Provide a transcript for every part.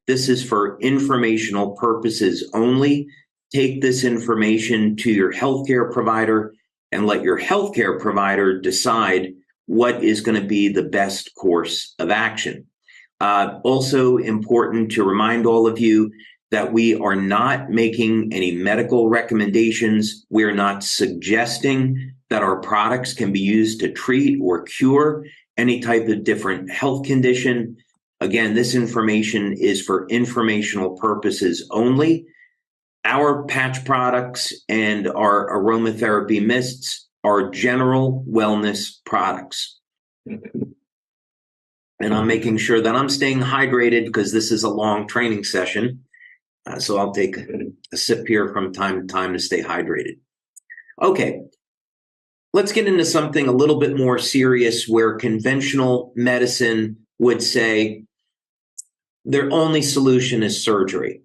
This is for informational purposes only. Take this information to your healthcare provider and let your healthcare provider decide what is going to be the best course of action. Also important to remind all of you that we are not making any medical recommendations. We're not suggesting that our products can be used to treat or cure any type of different health condition. Again, this information is for informational purposes only. Our patch products and our aromatherapy mists are general wellness products. And I'm making sure that I'm staying hydrated because this is a long training session. So I'll take a sip here from time to time to stay hydrated. Okay, let's get into something a little bit more serious where conventional medicine would say their only solution is surgery.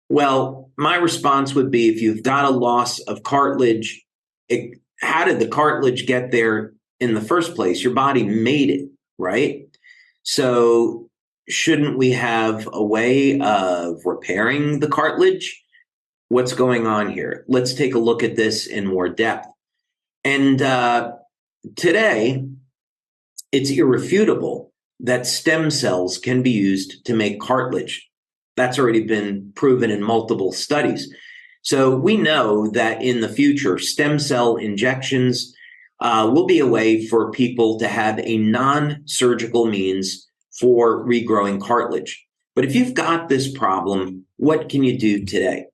Well, my response would be if you've got a loss of cartilage, how did the cartilage get there in the first place? Your body made it, right? So shouldn't we have a way of repairing the cartilage? What's going on here? Let's take a look at this in more depth. And today, it's irrefutable that stem cells can be used to make cartilage. That's already been proven in multiple studies. So we know that in the future, stem cell injections will be a way for people to have a non-surgical means for regrowing cartilage. But if you've got this problem, what can you do today?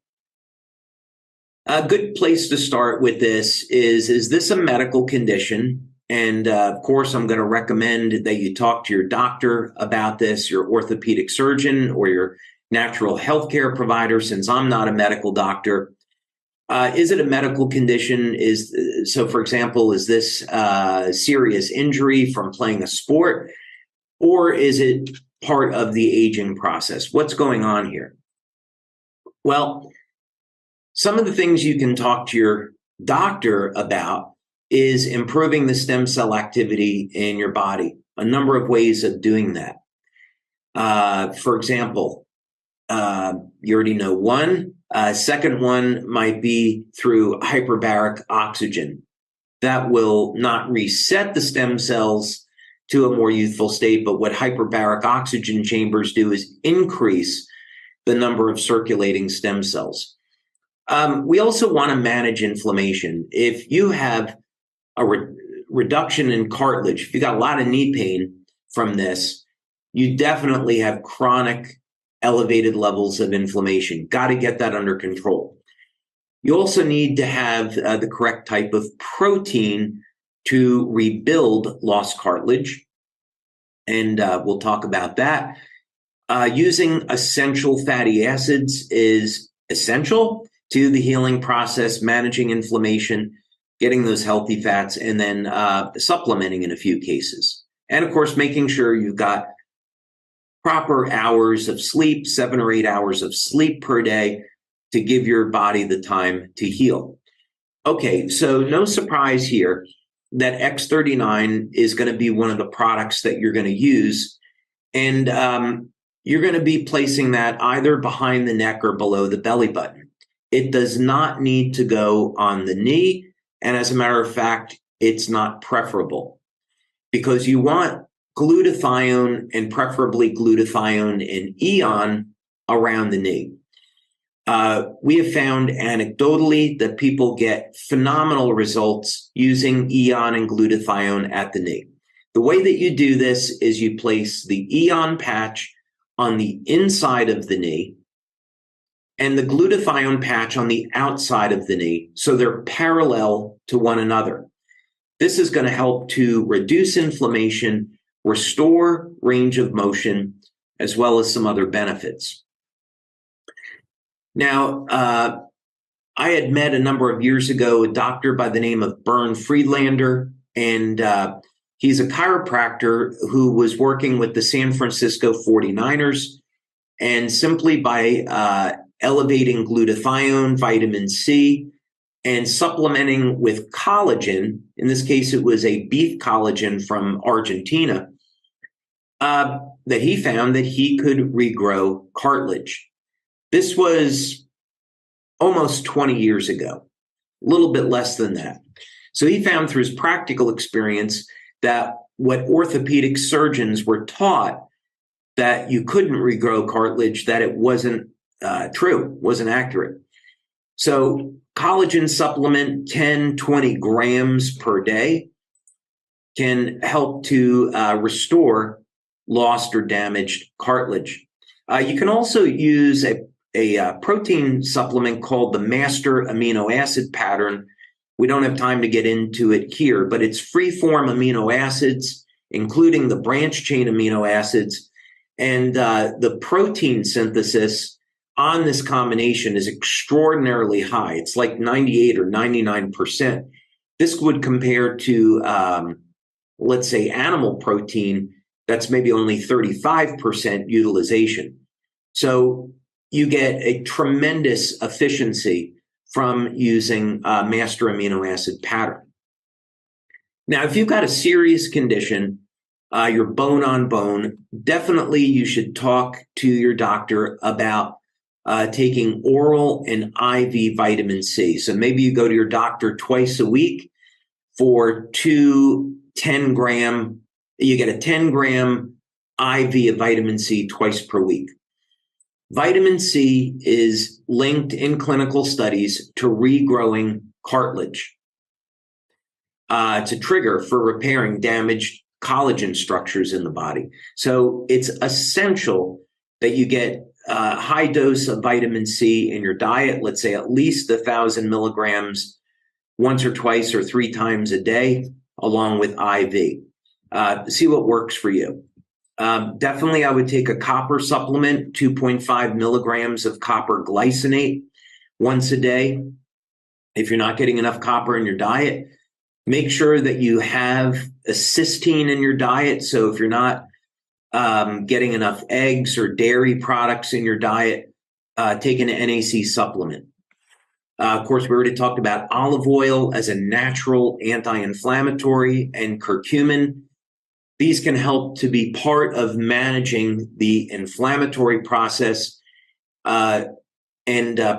A good place to start with this is this a medical condition? And of course, I'm going to recommend that you talk to your doctor about this, your orthopedic surgeon or your natural health care provider, since I'm not a medical doctor. Is it a medical condition? So, for example, is this a serious injury from playing a sport? Or is it part of the aging process? What's going on here? Well, some of the things you can talk to your doctor about is improving the stem cell activity in your body. A number of ways of doing that. For example, you already know one. Second one might be through hyperbaric oxygen. That will not reset the stem cells to a more youthful state, but what hyperbaric oxygen chambers do is increase the number of circulating stem cells. We also want to manage inflammation. If you have a reduction in cartilage, if you got a lot of knee pain from this, you definitely have chronic elevated levels of inflammation. Got to get that under control. You also need to have the correct type of protein to rebuild lost cartilage. And we'll talk about that. Using essential fatty acids is essential to the healing process, managing inflammation, getting those healthy fats, and then supplementing in a few cases. And of course, making sure you've got proper hours of sleep, 7 or 8 hours of sleep per day to give your body the time to heal. Okay, so no surprise here that X39 is going to be one of the products that you're going to use. And you're going to be placing that either behind the neck or below the belly button. It does not need to go on the knee. And as a matter of fact, it's not preferable because you want glutathione and preferably glutathione and eon around the knee. We have found anecdotally that people get phenomenal results using eon and glutathione at the knee. The way that you do this is you place the eon patch on the inside of the knee and the glutathione patch on the outside of the knee, so they're parallel to one another. This is going to help to reduce inflammation, restore range of motion, as well as some other benefits. Now, I had met a number of years ago a doctor by the name of Bernd Friedlander, and he's a chiropractor who was working with the San Francisco 49ers, and simply by elevating glutathione, vitamin C, and supplementing with collagen, in this case, it was a beef collagen from Argentina, that he found that he could regrow cartilage. This was almost 20 years ago, a little bit less than that. So he found through his practical experience that what orthopedic surgeons were taught, that you couldn't regrow cartilage, that it wasn't true, wasn't accurate. So collagen supplement, 10, 20 grams per day, can help to restore lost or damaged cartilage. You can also use a protein supplement called the master amino acid pattern. We don't have time to get into it here, but it's free-form amino acids, including the branch chain amino acids. And the protein synthesis on this combination is extraordinarily high. It's like 98 or 99%. This would compare to, let's say, animal protein, that's maybe only 35% utilization. So you get a tremendous efficiency from using a master amino acid pattern. Now, if you've got a serious condition, you're bone on bone, definitely you should talk to your doctor about taking oral and IV vitamin C. So maybe you go to your doctor twice a week for 2 10-gram, you get a 10-gram IV of vitamin C twice per week. Vitamin C is linked in clinical studies to regrowing cartilage. It's a trigger for repairing damaged collagen structures in the body. So it's essential that you get a high dose of vitamin C in your diet, let's say at least 1,000 milligrams once or twice or 3 times a day, along with IV. See what works for you. Definitely, I would take a copper supplement, 2.5 milligrams of copper glycinate once a day. If you're not getting enough copper in your diet, make sure that you have a cysteine in your diet. So if you're not getting enough eggs or dairy products in your diet, take an NAC supplement. Of course, we already talked about olive oil as a natural anti-inflammatory, and curcumin. These can help to be part of managing the inflammatory process and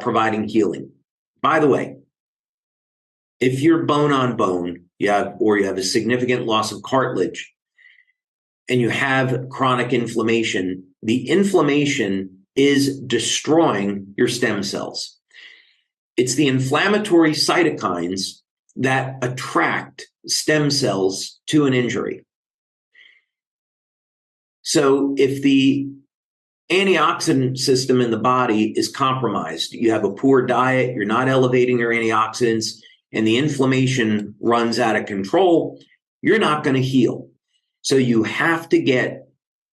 providing healing. By the way, if you're bone on bone, you have a significant loss of cartilage, and you have chronic inflammation, the inflammation is destroying your stem cells. It's the inflammatory cytokines that attract stem cells to an injury. So if the antioxidant system in the body is compromised, you have a poor diet, you're not elevating your antioxidants, and the inflammation runs out of control, you're not going to heal. So you have to get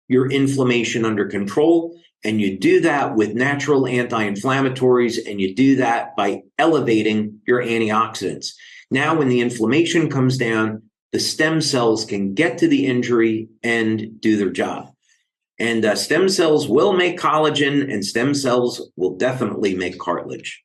your inflammation under control, and you do that with natural anti-inflammatories, and you do that by elevating your antioxidants. Now, when the inflammation comes down, the stem cells can get to the injury and do their job. And stem cells will make collagen, and stem cells will definitely make cartilage.